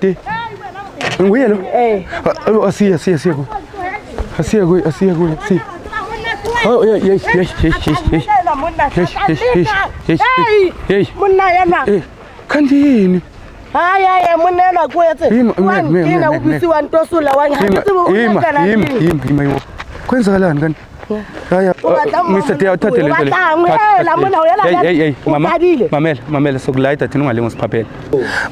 Tati. Nguye lo? Asiya. Si. Oh, yes. Munna yana. Kandini. Haya munena kwethe. Wangina ubisiwa ntosula Ima. Kwenzakalani kani? Haya, Mr. Theo thathe le nto le. Hey, mamela sokulayita thina ungalengo siphaphela.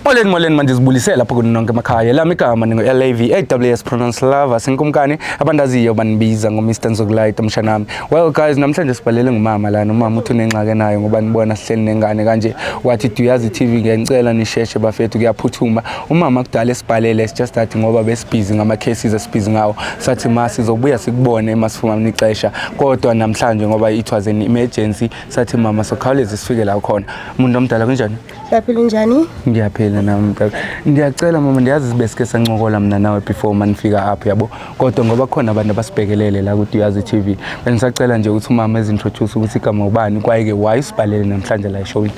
Moleni manje sibulisela lapha kunonke emakhaya. Lami igama ningo LAV AWS pronounce lover sinkumkani abandaziyo banibiza ngo Mr. Nzokulayita mshanami. Well guys, namhlanje sibhalele ngumama lana. Umama uthi unengxaki nayo ngoba nibona sihleli nengane kanje. Wathi Duyazi TV ngiyacela nisheshe bafethu kuyaphuthuma. Umama kudala esibhalele just that ngoba besibhizi ngama cases esibhizi ngawo. Sathi masizobuya sikubone masifuma nicexha. Kodwa namhlanje ngoba it was an emergency sathi mama sokhawuleze sifike la khona. Umuntu omdala kanjani? Yaphila njani? Ngiyaphila nami mntaka. Ndiyacela mama ndiyazi sibesike sancokola mina nawe before manifika apha yabo. Kodwa ngoba khona abantu abasibhekelele la ku Duyazi TV. Bengisacela nje ukuthi umama ezintroduce ukuthi igama ubani kwayike why sibhalele namhlanje la eshowini.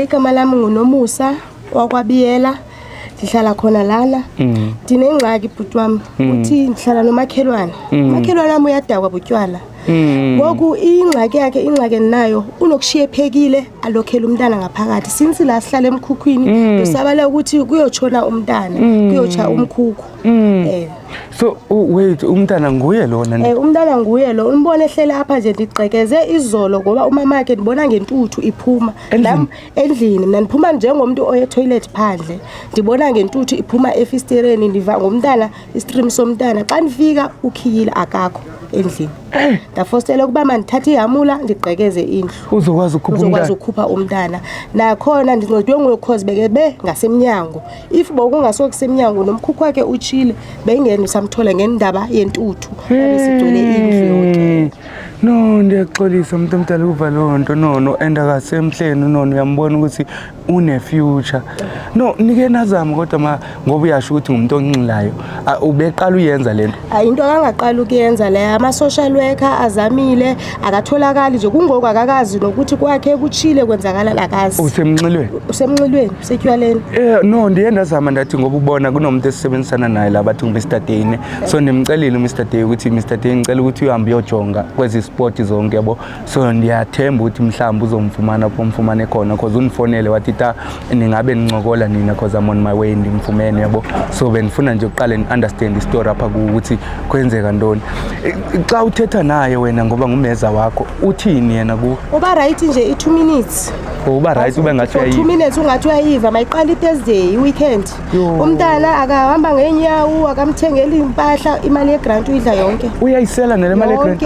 Igama lami nguNomusa wakwabiyela. Ndihlala khona lana. Ndinengxaki bhuti wami uthi ndihlala nomakhelwane. Umakhelwane wami uyadakwa butywala. Ngoku ingxaki nayo unokushiya ephekile alokhela umntana ngaphakathi since la sihlala emkhukhwini dosabala ukuthi kuyotshona umntana kuyotsha umkhukhu. So wait, umntana nguye lona? Umntana nguye lo. Umbone ehlele apha nje ndigqekeze izolo ngoba umama wakhe ndibona ngentuthu iphuma endlini. Mina ndiphuma njengomuntu oye toilet phandle. Ndibona ngentuthu iphuma efistireni ndiva ngomntana istream somntana. Xa ndifika ukhiyile akakho endlini. Ndafostela ukuba mandithathe ihamula ndigqekeze indlu. Uzokwazi ukukhupha umntana. Nakhona ndincedwe ngokhozi bekebe ngasemnyango. If bokungasokusemnyango nomkhukhu wakhe utshile bengene samthola ngendaba yentuthu besigcwele indlu yonke. No, ndiyaxolisa umuntu omdala uva lonto no endakasemhleni uyambona ukuthi une future. No, nike nazama kodwa ngoba uyasho ukuthi ngumuntu onxilayo. Ubeqala uyenza lento. Into akangaqala ukuyenza la ama social worker azamile akatholakali nje kungoku akakazi nokuthi kwakhe kuchile kwenzakala lakazi. Usemnxilweni setywaleni. No, ndiyendazama ndathi ngoba ubona kunomuntu esisebenzisana naye la bathi uMr. Dane. So ndimcelile uMr. Dane ukuthi Mr. Dane ngicela ukuthi uhambe uyojonga kwezi sport zonke yabo. So ndiyathemba ukuthi mhlawumbe uzomfumana pomfumane khona because unifonele wathi ningabe nincokola nina because I'm on my way ndimfumene yabo. So benifuna nje uqale understand istory apha ukuthi kwenzeka ntoni. Xa uthetha naye wena ngoba ngumeza wakho uthini yena ku? Uba right nje i 2 minutes. Uba right ube ngathi uyayiva. 2 minutes ungathi uyayiva mayiqala iThursday iweekend. Umntana akahamba ngenyawo akamthengeli impahla imali yegrant uyidla yonke. Uyayisela nele mali yegrant.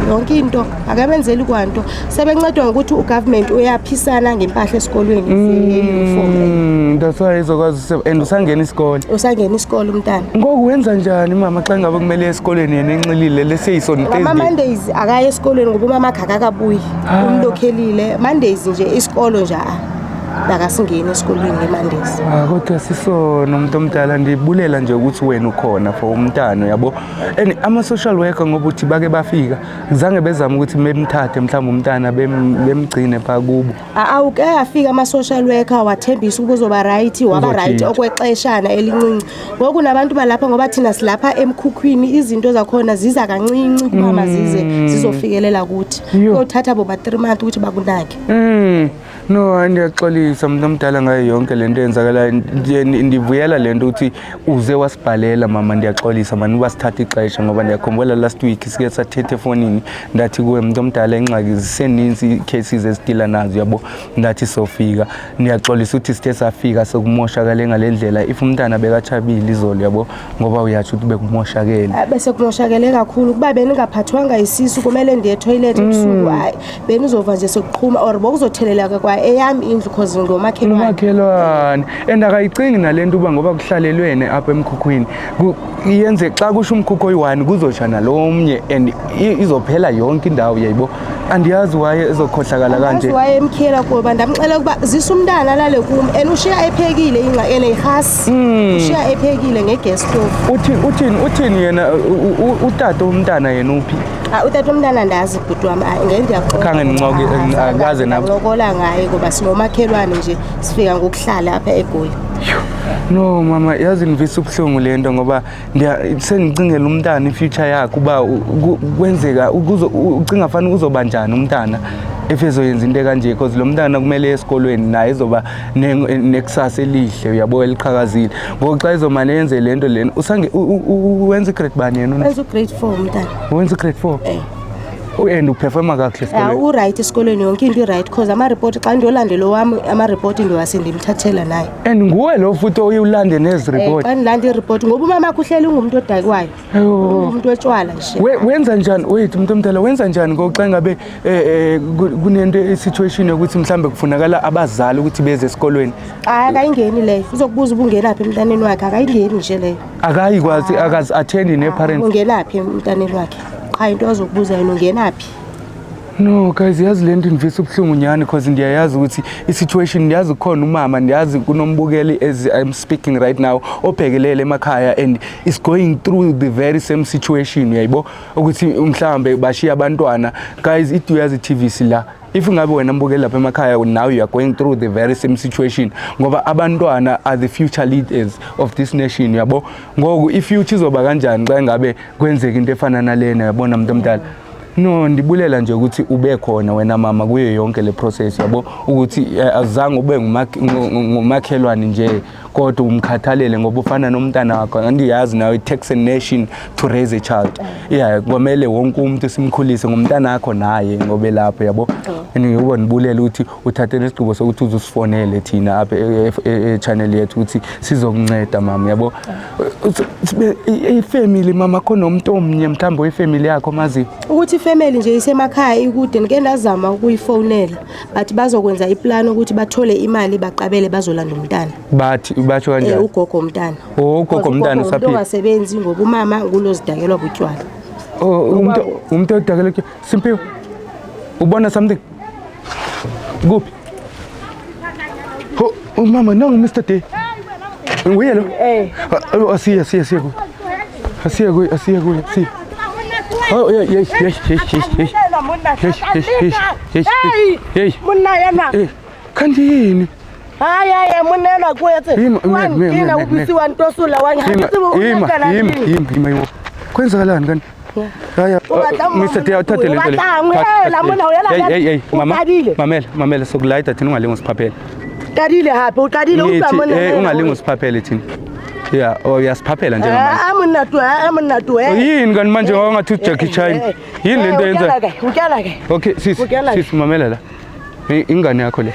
Yonke into akamenzeli kwanto sebencedwa ngokuthi ugovernment uyaphisana ngempahla esikolweni uniform. That's why izokwazi and usangena isikole umntana. Ngoku wenza njani mama xa ngabe kumele esikoleni yena enxilile leseyisoni Thursday? Mama Mondays akaye esikoleni ngoba umama akakabuyi umlokhelile Mondays nje isikolo nje nakasingena esikolweni ngeMondays. Kodwa sisona umuntu omdala ndibulela nje ukuthi wena ukhona for umntana yabo. And ama social worker ngoba uthi bake bafika ngizange bezama ukuthi memthathe mhlawumbe umntana bemgcine pha kubo. Awuke afika ama social worker wathembisa ukuzoba right waba right okwexeshana elincinci. Ngoku nabantu balapha ngoba thina silapha emkhukhwini izinto zakhona ziza kancinci kuba mazize zizofikelela kuthi. Uyothatha boba 3 months ukuthi bakunake. No, ndiyaxolisa umuntu omdala ngayo yonke lento enzakala. Ndivuyela lento ukuthi uze wasibhalela mama, ndiyaxolisa mani wasithatha ixesha ngoba ndiyakhumbula last week sike sathethe efonini ndathi kuwe umuntu omdala ingxaki ziseninzi cases ezidila nazo yabo ndathi sofika. Ndiyaxolisa ukuthi sithe safika sokumoshakala ngalendlela if umntana bekachabile izolo yabo ngoba uyathi ukuthi bekumoshakele. Bese kumoshakele kakhulu kuba beningaphathwanga isisu kumele ndiye toilet ebusuku benizova nje sokuqhuma or bokuzothelela kwa eyami indlu cause ngomakhelwane endakayicingi nalento uba ngoba kuhlalelwene apha emkhukhwini iyenze xa kusho umkhukho oyi1 kuzoshana lo omnye and izophela yonke indawo yayibo. Andiyazi waye ezokhohlakala kanje. Waye emkhela kuba ndamxela kuba zisa umntana lale kum and ushiya ephekile inqa enehasi ushiya ephekile ngegas stove. Uthini yena utata umntana yena uphi? Utata umntana ndazi bhuti wami ngendiyaxoxa. Khange ninxoke akaze nabo. Ngokola ngaye ngoba sinomakhelwane nje sifika ngokuhlala apha eGoli. No mama, yazi ngivisa ubuhlungu lento ngoba sengicingela umntana ifuture yakhe uba kwenzeka ucinga fanele kuzoba njani umntana efezoyenza into kanje because lo mntana kumele esikolweni naye ezoba nekusasa elihle uyabo eliqhakazile. Ngoba xa izomane yenze lento lena wenza grade bani yena? Wenza grade 4 umntana. Wenza grade 4? And uperforma kahle esikolweni? U-right esikolweni yonke into i-right because ama-report xa ndiyolandela wami ama-report ndiwase ndimthathela naye. And nguwe lo futhi oyulande nezi report? Xa ndilanda i-report ngoba umama uhleli ungumuntu odakwayo, umuntu wetshwala nje. Wenza njani? Wait umuntu omdala, wenza njani ngoxa ngabe kunento situation yokuthi mhlambe kufunakala abazali ukuthi beze esikolweni? Akayingeni leyo, uzokubuza ubungenaphi emntaneni wakhe, akayingeni nje leyo. Akayikwazi akazi-attend ne-parents? Ungenaphi emntaneni wakhe? Cha into azokubuza yena ungenaphi? No guys, yazi lento ngivisa ubuhlungu nyani because ndiyayazi ukuthi i-situation ndiyazi khona umama ndiyazi kunombukeli as I'm speaking right now obhekelele emakhaya and is going through the very same situation uyayibo ukuthi mhlambe bashiya abantwana. Guys, iDuyazi TV sila if ngabe wena mbukeli lapha emakhaya now you are going through the very same situation ngoba abantwana are the future leaders of this nation yabo. Ngoku i-future izoba kanjani xa ngabe kwenzeka into efana nalena yabona umuntu omdala? No, ndibulela nje ukuthi ube khona wena mama kuyo yonke le process yabo ukuthi azange ube ngumakhelwane nje kodwa umkhathalele ngoba ufana nomntana wakho. Andiyazi nawe it takes a nation to raise a child. Yeah, kwamele wonke umuntu simkhulise ngomntana wakho naye ngobe lapho yabo. Ngiyubo ndibulela ukuthi uthathe nesigqibo sokuthi uzosifonele thina apha e-channel yethu ukuthi sizokunceda mama yabo. I-family mama khona umuntu omnye mhlambe we-family yakho mazi ukuthi family nje isemakhaya ikude ngeke ndazama ukuyifonela but bazokwenza iplan ukuthi bathole imali baqabele bazolanda umntana. Bathi batsho kanjani? Ugogo umntana. Ugogo umntana usaphila. Ungasebenzi ngoba umama ngulozidakelwa butywala. Umuntu odakelwa Simphiwe. Ubona something? Kuphi? Mama nangu Mr. Day. Nguye lo? Asiya kuye. Asiya kuye. Oh yes. Hey. Munna yana. Kanti yini? Hayi munena kuye wangina ubisiwa ntosula Ima. Kwenzakalani kanti? Haya Mr. Day uthathe lento le. Hey mama. Mamela sokulayita thina ungalinga usiphaphele. Qadile hapi uqadile uqamona. Ungalinga usiphaphele thina. Yeah, uyasiphaphela nje mama. Amunatu. Yini kanti manje wangathi Jackie Chan? Yini lento yenza? Ukyala ke. Okay, sis mamela la. Ingane yakho le.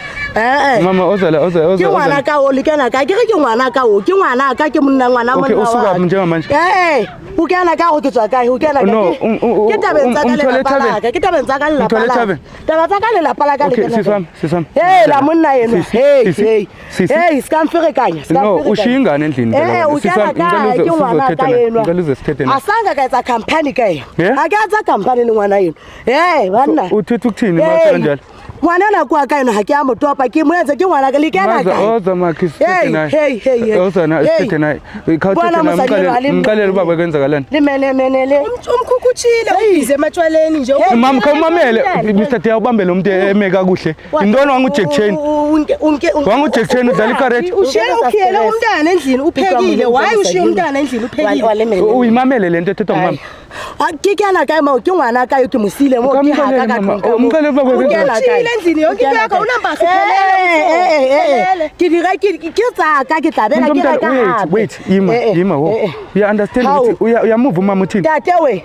Mama oza. Ke ngwana ka o lekana ka ke ngwana ka o ke ngwana ka ke monna ngwana monna. Okay, usuka njengamanje. Ukyala ka go ke tswa kae ukyala ka. No, ke tabeng tsa ka le pala ka. Ke tabeng tsa ka le pala. Taba tsa ka le pala ka le. Okay, sisam. La monna yena. Hey, skamferekanya. No, ushingane endlini phela. Sisam ngicela uzosithethe. Asanga ka etsa company ka yena. Ake etsa company le ngwana yena. Banna. Uthethe ukuthini mase kanjalo? Ngwana na kwa ka yena ha ke a motopa ke mo etse ke ngwana ka le kena ka. Oza makisithethe naye. Hey. Oza na sithethe naye. Ikhawuthethe naye mqalele ubaba kwenzakalani? Limenele. Umkhukhuthile uyize ematshwaleni nje. Mama khawumamele Mr. Day ubambe lo muntu emeka kuhle. Intona wangu Jack Chain. Wangu Jack Chain udlala ikarate. Ushiye ukhiyele umntana endlini uphekile. Why ushiye umntana endlini uphekile? Uyimamele lento ethethwa ngumama. Akikana ka ma ke ngwana ka yo ke mosile mo ke ha ka ka. Umqale ubaba kwenzakalani? Endlini yonke yakho unamba siphelele. Ke dira ke tsa ka ke tlabela ke ka ha. Wait, Ima wo. You understand ukuthi uyamove umama uthini? Tatewe.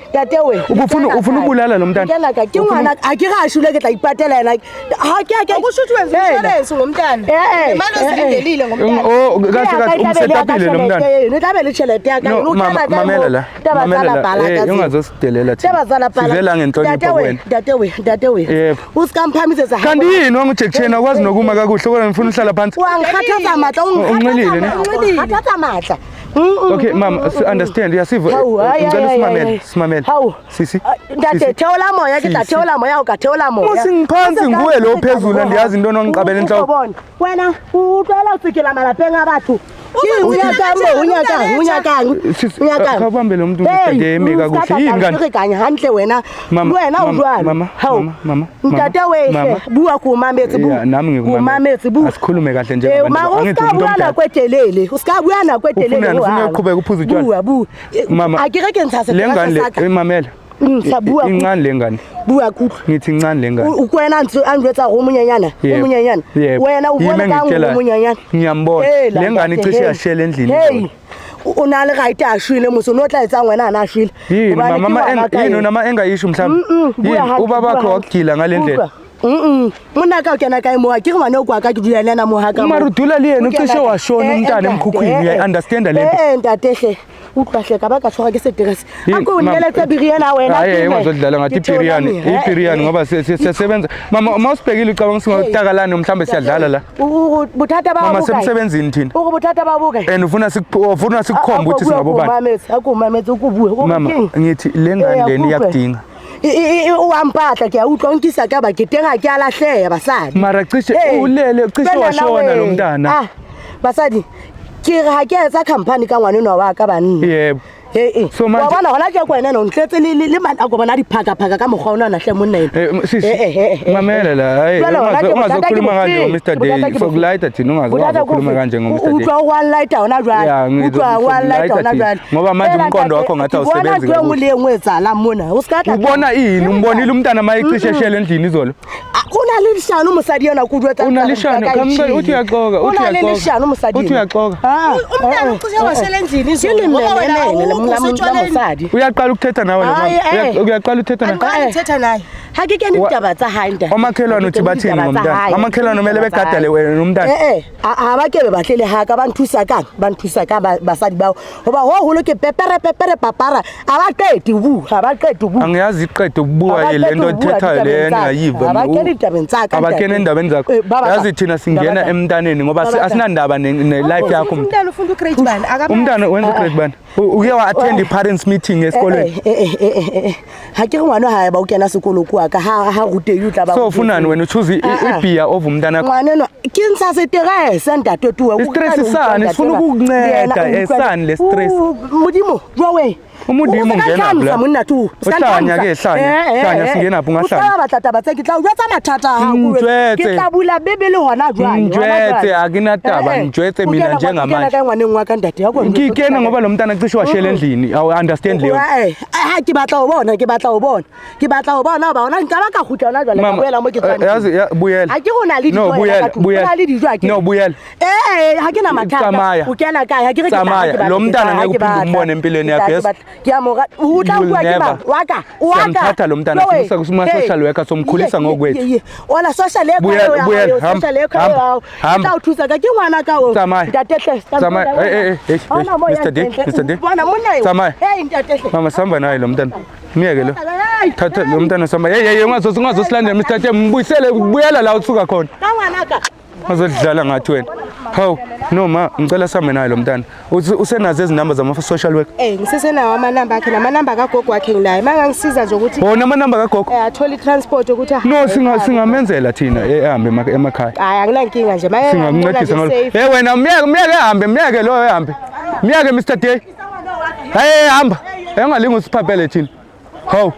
Ufuna ubulala lo mntana. Ke ngwana akirashule ke tla ipatela yena. Ha ke ukusho ukuthi wenza insurance ngomntana. Imali ozilindelile ngomntana. Oh, kahle umsetapile lo mntana. Nitabele chelete yakhe. Mamela la. Ungazosidelela thina. Sivela ngenhlonipho kuwena. Datewe. Usikamphamize za. Kanti yini wangu Jack Chain akwazi nokuma kakuhle kodwa ngifuna uhlala phansi. Wangikhathaza matla unqilile ne? Khathaza matla. Okay mama, understand. Yasiva. Ngicela simamele. Sisi. Ndade theola moya ke theola moya ukatheola moya. Musingiphansi nguwe lo phezulu ndiyazi into ongiqabela enhloko. Wena uqala ufikela malapha ngabathu. unyaka kabambe lo muntu ngidemeka kuhle yini kanti kanye handle wena udwana mama mtata wehle buwa kumametsi bu nami ngikumametsi bu asikhulume kahle njengabantu angithi umuntu omdala kwedelele usikabuyana kwedelele ufuna uqhubeka uphuza utshwala mama akireke ngithathe lengane emamela sabuwa incane lengane buya kuhle ngithi incane lengane ukwena andwetsa umunyenyana wena ubona kanga umunyenyana ngiyambona lengane icishe yashela endlini unale right ashile muso notla etsang wena ana ashile mama yini nama engayisho mhlawumbe yini ubaba wakho wakugila ngalendlela mona ka kena kae mo ke ngwana o kwa ka ke dula lena mo ha ka marudula le yena ucishe washona umntana emkhukhwini I understand le ntatehle uqahle ka ba ka tshwara ke seterese ako uneletse biriana wena hayi ngazodlala ngathi ipiriani ngoba siyasebenza mama mawusibhekile ucabanga singotakalane mhlambe siyadlala la buthatha babuka mama semsebenzini thina ukubuthatha babuka and ufuna sikukhomba ukuthi singaboba mametsi ukubuya mama ngithi lengane leni yakudinga uampatla ke utlongisa ka ba ketenga ke alahleya basadi mara cishe ulele cishe washona lo mntana basadi ke ha ke etsa company ka ngwane no wa ka banna yebo so wa bona hona ke kwena no ntletse le man a go bona diphaka phaka ka mogwa ona nahle monna ene mamela la hayi ungazokhuluma kanje Mr Day sokulayita thina ungazokhuluma kanje ngo Mr Day utwa one lighter ona jwala utwa one lighter ona jwala ngoba manje umqondo wakho ngathi awusebenzi kahle ngule ngwetsa la mona usikata ubona ini umbonile umntana mayicishe shele endlini izolo unalishana umusadi yona kudwetsa unalishana kambe uthi uyaqoka unalishana umusadi uthi uyaqoka umntana ucishe washele endlini izolo uyaqala ukuthetha nawe lo uyaqala ukuthetha naye hakike nindaba tsa hainda omakhelwane uthi bathini ngomntana amakhelwane kumele begadale wena nomntana abakebe bahlele haka banthusa ka basadi bawo ngoba holo ke pepere papara abaqedi ubu angiyazi iqede ukubuka lento ethethayo le engayiva abakene endabeni zakho yazi thina singena emntaneni ngoba asinandaba ne-life yakho umntana ufunda ugrade bani umntana wenza ugrade bani uke wa attend parents meeting esikolweni hakike ngwana haya ba ukena sekolo kwa ka ha rute yutla ba so ufunani wena uchoose ibia of umntana wakho ngwana no kinsa seterese ntatetuwe stress sani sifuna ukukunceda esani le stress mudimo rowe umudimo ngena bla monna tu hlanya ke hlanya singena pho ngahlanya ba batata ba tse ke tla uwetsa mathata ha kuwe ke tla bula bebele hona jwale njwetse akinataba njwetse mina njengamanje ka ngwaneng wa ka ntate yakho ngikena ngoba lo mntana cishe washela endlini awu understand leyo ha ke batla o bona ba ona nka ba ka khutla ona jwale ka boela mo ke tsana yazi buyela ha ke gona le dijo buyela le dijo ha ke no buyela ha ke na mathata o kena kae ha ke re ke lo mntana ngeke uphinde umbone empilweni yakhe yes ngiyamora utla ukwa ke ba waka samthatha lo mntana sifisa kusima social worker somkhulisa ngokwethu wala social worker buyela hamba uthusa ka ke ngwana ka o ntatehle Mr D bona monna ntatehle mama samba naye lo mntana miyeke lo thatha lo mntana samba ungazosilandela Mr D mbuyisele buyela la utsuka khona ka ngwana ka azodlala ngathi wena hawu noma ngicela same naye lo mntana usenazo ezinamba zama-social work ngisesenawo amanamba akhe namanamba kagogo wakhe nginayo mangangisiza nje ukuthi bona amanamba kagogo athole i-transport ukuthi no singamenzela thina ehambe emakhaya hayi anginankinga nje singamncedisa ngalo wena miyeke ehambe miyeke lo ehambe miyeke Mr D hayi hamba engalinga usiphaphele thina hawu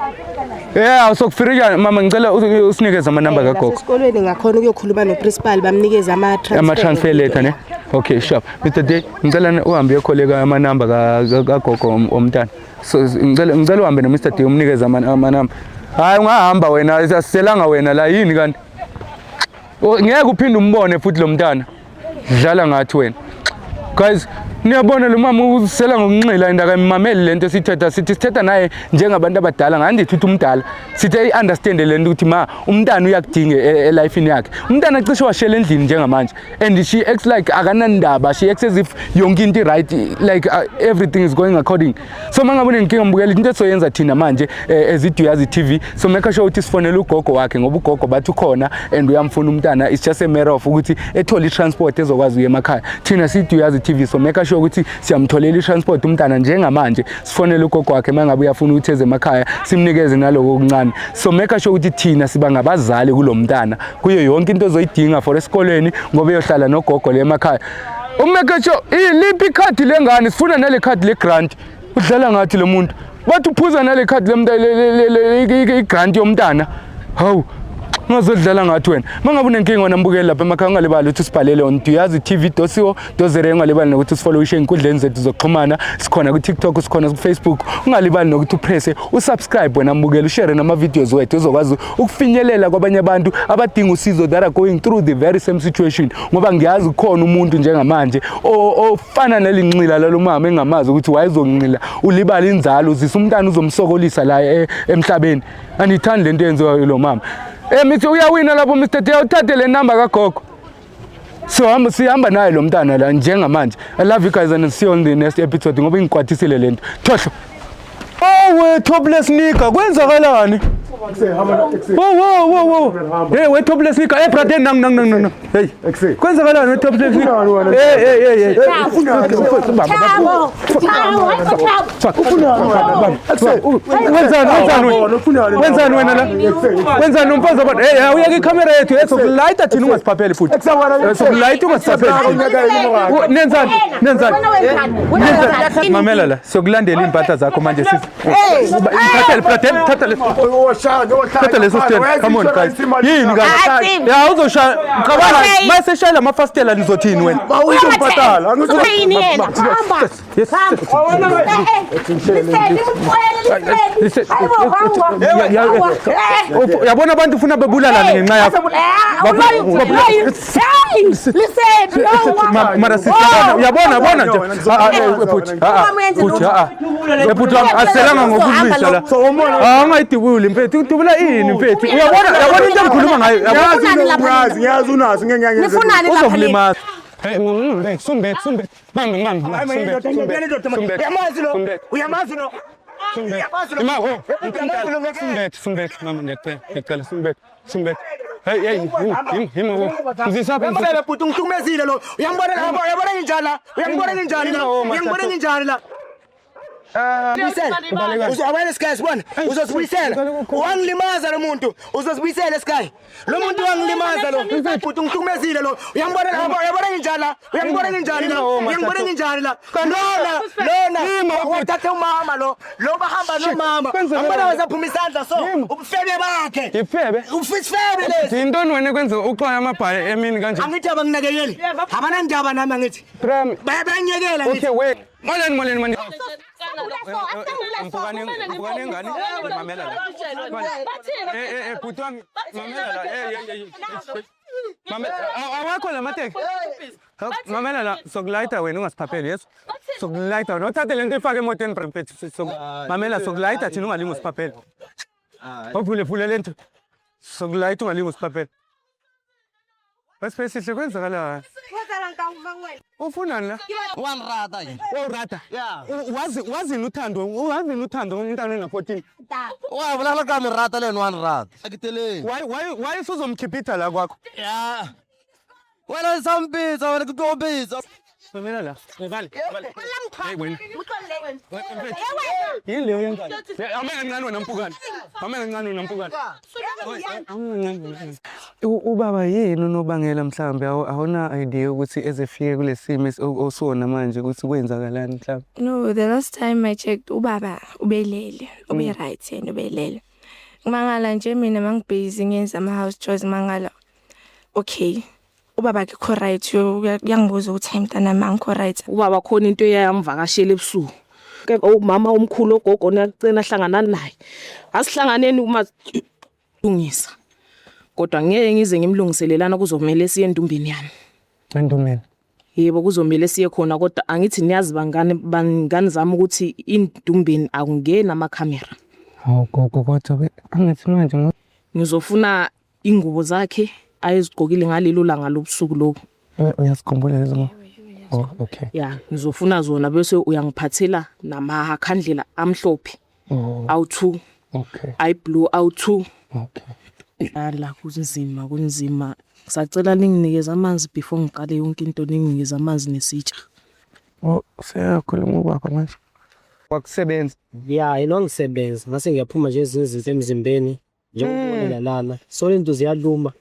sokufirika mama ngicela usinikeze amanamba kagogo esikolweni ngakhona ukuyokhuluma noprincipal bamnikeze ama-transfer letter ne okay sharp Mr D ngicela uhambe uyokholeka amanamba kagogo omntana so ngicela uhambe no-Mr D umnikeze amanamba hayi ungahamba wena asiselanga wena la yini kanti ngeke uphinde umbone futhi lo mntana dlala ngathi wena guys niyabona lo mama usela ngokunxila indaka imameli lento sithetha naye njengabantu abadala ngandithi uthi umdala sithe understand lento ukuthi ma umntana uyakudinga elifeini yakhe umntana acishe washela endlini njengamanje and she acts like akanandaba she acts as if yonke into right like everything is going according so mangabone inkinga mbukela into esoyenza thina manje eziduyazi TV so make sure ukuthi sifonele ugogo wakhe ngoba ugogo bathi khona and uyamfuna umntana it's just a matter of ukuthi ethole i-transport ezokwazi uye emakhaya thina siduyazi TV so make sure ukuthi siyamtholela i-transport umntana njengamanje sifonele ugogo wakhe mangabe uyafuna ukuthi eze emakhaya simnikeze naloko okuncane so make sure ukuthi thina siba ngabazali kulo mntana kuyo yonke into ozoyidinga for esikoleni ngoba eyohlala nogogo le emakhaya Umeke sure iliphi ikhadi lengane sifuna nale khadi le grant. Udlala ngathi lo muntu. Bathi uphuza nale khadi le grant yomntana. Hawu. Ngazodlala ngathi wena. Mangabe unenkinga onambukeli lapha emakhaya ungalibali ukuthi usibhalele on Duyazi TV.co.za ungalibali nokuthi usifollow inkundleni zethu zokuxhumana. Sikhona ku TikTok, sikhona ku Facebook. Ungalibali nokuthi upress usubscribe wena mbukeli ushare nama videos wethu uzokwazi ukufinyelela kwabanye abantu abadinga usizo that are going through the very same situation. Ngoba ngiyazi khona umuntu njengamanje ofana nelinxila lalo mama engamazi ukuthi wayezonqila ulibala inzalo uzisa umntana uzomsokolisa la emhlabeni. Anithandi lento yenziwa lo mama. Mithi uyawina lapho Mr. Theo uthathe le number kagogo. Sihamba naye lo mntana la njengamanje. I love you guys and see you on the next episode ngoba ngikwatisile lento. Thohlo. We topless nigga kwenzakalani? Hey we topless nigga brother nang. Hey kwenzakalani we topless nigga? Hey. Wenzani wena la? Wenzani umfazi abantu? Hey uyeke ikhamera yethu esokulayita thina ungasiphapheli futhi. Sokulayita ungasiphapheli. Nenzani? Mamela la sokulandela impahla zakho manje sisi. Thatha leso stand. Come on guys. Yini guys? Ya uzosha qabala mase shayela amafastela nizothini wena? Uyabhatala. Yini yena? Yabona abantu ufuna bebulalana ngenxa yakho. Mara sisabona yabona nje. Eputhi aselanga ngokudlisa la. Angayidibuli mfethu udubula ini mfethu. Uyabona into engikhuluma ngayo. Ngiyazi unazi ngeke nifunani lapha uzokulimaza. Sumbe. Uyamazi lo. Sumbe. Mama ngicela sumbe. Hey, himo. Ngizisapha mfethu puthi ngithumezile lo. Uyangibona nginjani la? Uzawena Sky sibona uzosibuyisela wangilimaza lo muntu uzosibuyisela Sky lo muntu wangilimaza lo futhi ngihlukumezile lo uyangibona nginjani la lona wathatha umama lo bahamba nomama ngibona wazaphuma isandla so ubufebe bakhe ufisifebe lesi intoni wena kwenza uxoya amabhayi emini kanje angithi abanginakekeli abanandaba nami angithi bayanyekela ngithi okay wait moleni manje Mpukani ngani mamela la puto mamela la mamela awakho la mateke mamela la sokulayita wena ungasiphapheli yeso sokulayita nothathe lento ifake emotweni brempethu mamela sokulayita thina ungalingi usiphapheli ovule lento sokulayita ungalingi usiphapheli Basipesihle kwenzakala. Ufunani la? Wanrata nje. Urata. Yeah. Wazi uthando intando na 14. Wabulala kami rata leni wanrata. Akiteleni. Why usuzomkhiphitha la kwakho? Yeah. Wena sampizza wena kutompizza. Mamela la. Vale. Hey wena. Yini leyo yengane? Amengancane wena mpukani. Amengancane wena mpukani. Ubaba yini unobangela mhlambe awona idea ukuthi ezefike kulesimo osona manje ukuthi kwenzakalani mhlambe? No, the last time I checked ubaba ubelele, ube right yena ubelele. Ngimangala nje mina mangibusy ngenza ama house chores mangala. Okay. Ubaba akho right uyangibuza ukuthi mntana mangikho right. Ubaba khona into eyamvakashela ebusuku. Ke umama omkhulu ogogo nacena hlangana naye. Asihlanganeni uma lungisa. Kodwa ngeke ngize ngimlungiselelana kuzomela siye endumbeni yami. Endumbeni. Yebo kuzomela siye khona kodwa angithi niyazi bangani zami ukuthi indumbeni akungena ama camera. Hawu gogo kodwa angithi manje ngizofuna ingubo zakhe ayezigqokile ngalelo langa lobusuku lokho. Uyasikhumbula lezo ngo? Oh okay. Yeah, ngizofuna zona bese uyangiphathela namakhandlela amhlophe. Awu2. Okay. Ay blue awu2. Okay. Ala kunzima. Ngisacela ninginikeze amanzi before ngiqale yonke into ninginikeze amanzi nesitsha. Oh, seyakhuluma ubaba manje. Wakusebenza? Yeah, ngisebenza. Ngase ngiyaphuma nje izinto emzimbeni. Njengokubonela lana. So lento ziyaluma.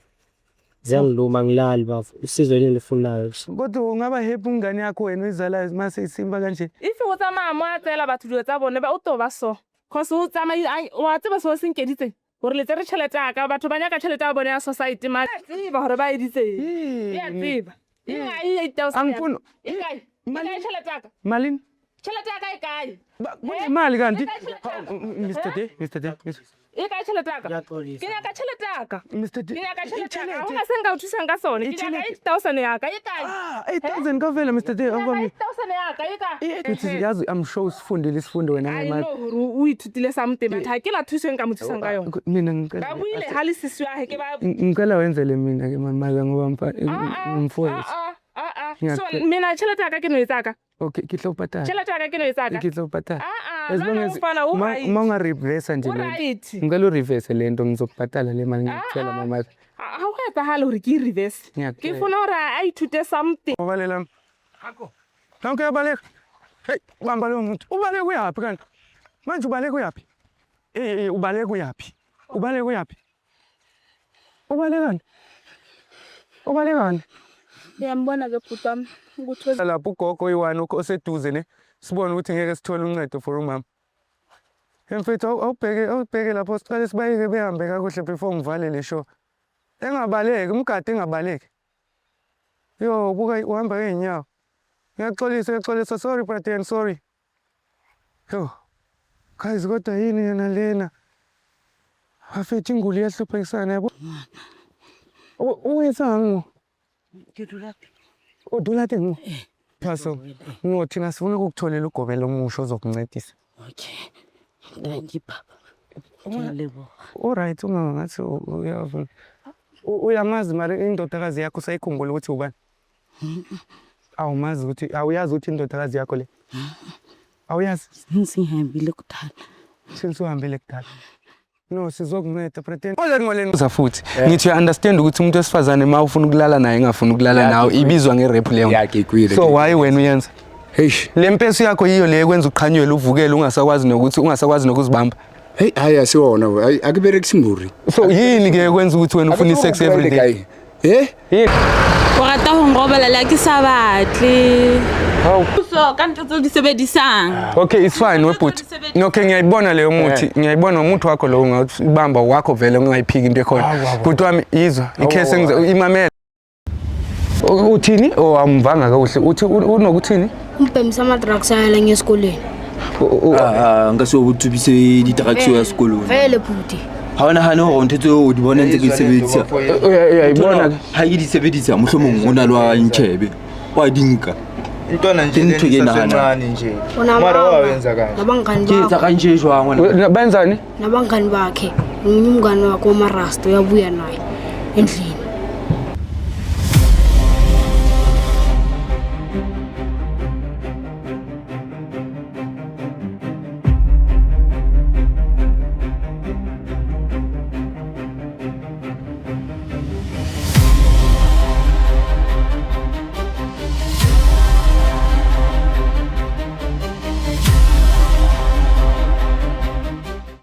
ziyangiluma ngilali bafu usizo elifunayo. Kodwa ungaba happy ngane yakho wena uyizalayo mase isimba kanje. If o tsamaya mo a tseela batho dilo tsa bone ba o toba so. Cause o tsamaya wa tseba so se nkeditse. Gore le tsere tšhelete ya ka batho ba nyaka tšhelete ya bone ya society ma tseba gore ba editse. Ya tseba. Inga 8000. Angifuni. Inga tšhelete ya ka. Malini? Tšhelete ya ka e kae? Imali kanti? Mr. D. E kae tšhelete ya ka? Ke nyaka tšhelete ya ka. Mr. D. Ke nyaka tšhelete ya ka. Ho ka se nka o thusang ka sone. Ke nyaka 8000 ya ka e kae? 8,000 ka vela Mr. D. 8000 ya ka e kae? Yazi I'm sure usifundile isifundo wena I ngemali. know o ithutile something but ha ke la thuso nka mo thusang ka yona. Mina Ba buile ha le sisi wa he ke ba ngicela wenzele mina ke mali ngoba ngimfowethu. So mina tšhelete ya ka ke no etsa ka. Okay, ke tlo patala. Tšhelete ya ka ke no etsa ka. Ke tlo patala. As long as ma unga reverse nje right. ngicela u reverse lento ngizokubhatala le mali ngicela mama. Ha o etsahala hore ke reverse. Ke funa hore a ithute something. Obalela. Akho. Nanke yabaleka. Hey, uhamba lo muntu. Ubaleka uyapi kanti? Manje ubaleka uyapi? Ubaleka uyapi? Ubaleka uyapi? Ubalekani? Ubalekani? Ngiyambona ke bhuti wami ukuthi lapho ugogo oyi-1 oseduze ne sibone ukuthi ngeke sithole uncedo for umama. Mfethu awubheke lapho siqale sibayeke behambe kakuhle before ngivale le show. Engabaleki umgadi engabaleki. Yo buka uhamba ngeenyawo. Ngiyaxolisa sorry brother and sorry. Yo. Guys kodwa yini yana lena? Afethi inguli yahluphisana yabo. Uyesanga udulate ngo. Phaso. Ngothina sifuna ukukutholela ugobelo omusho ozokuncedisa. Okay. Thank you baba. Ngiyalebo. Alright ungangathi uyavuna. Uyamazi mari indodakazi yakho sayikhumbula ukuthi ubani? Awumazi ukuthi awuyazi ukuthi indodakazi yakho le. Awuyazi? Singihambile kudala. Uhambile kudala. No sizokunceda pretend. Ngoleni futhi. Ngithi understand ukuthi umuntu wesifazane ma ufuna ukulala naye engafuna ukulala nawe ibizwa ngerap leyo. So why wena uyenza? Hey, le mpeso yakho yiyo le ekwenza uqhanyelwe uvukele ungasakwazi nokuzibamba. Hey, hayi asiwona akuberekisi mburi. So yini ke ekwenza ukuthi wena ufuna sex every day? O rata ho ngobela la ke sa batle. How? So ka ntho tso di sebedisang. Okay, it's fine webhuti. Okay, ngiyayibona leyo muthi. Ngiyayibona umuntu wakho lo ungabamba wakho vele ungayiphiki into ekhona. Bhuti wami izwa icase imamela. Uthini? Amvanga kahle. Uthi unokuthini? Umpemisa ama drugs ayala ngesikoleni. Ngaso uthubise di drugs ya sekolong. Vele bhuti. Ha ona hana hore ntse o di bona ntse ke sebedisa. Uyayibona ha ke di sebedisa mohlomong ona lwa ntshebe. Wa dinka. Intwana nje nesencane nje. Mara wawenza kanje. Nabangani bakhe. Yenza kanje jwang benzani? Nabangani bakhe. Umngani wakhe uMarasto uyabuya naye endlini.